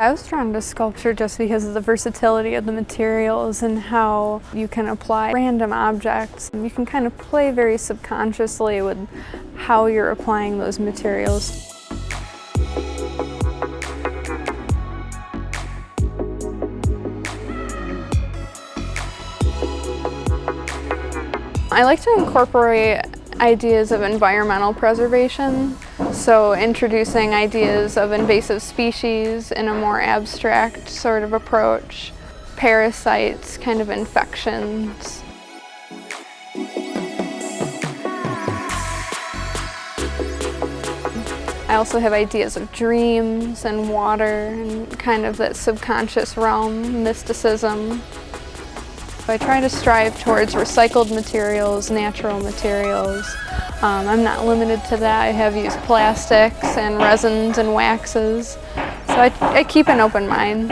I was drawn to sculpture just because of the versatility of the materials and how you can apply random objects. You can kind of play very subconsciously with how you're applying those materials. I like to incorporate ideas of environmental preservation, so introducing ideas of invasive species in a more abstract sort of approach, parasites, kind of infections. I also have ideas of dreams and water and kind of that subconscious realm, mysticism. I try to strive towards recycled materials, natural materials. I'm not limited to that. I have used plastics and resins and waxes, so I keep an open mind.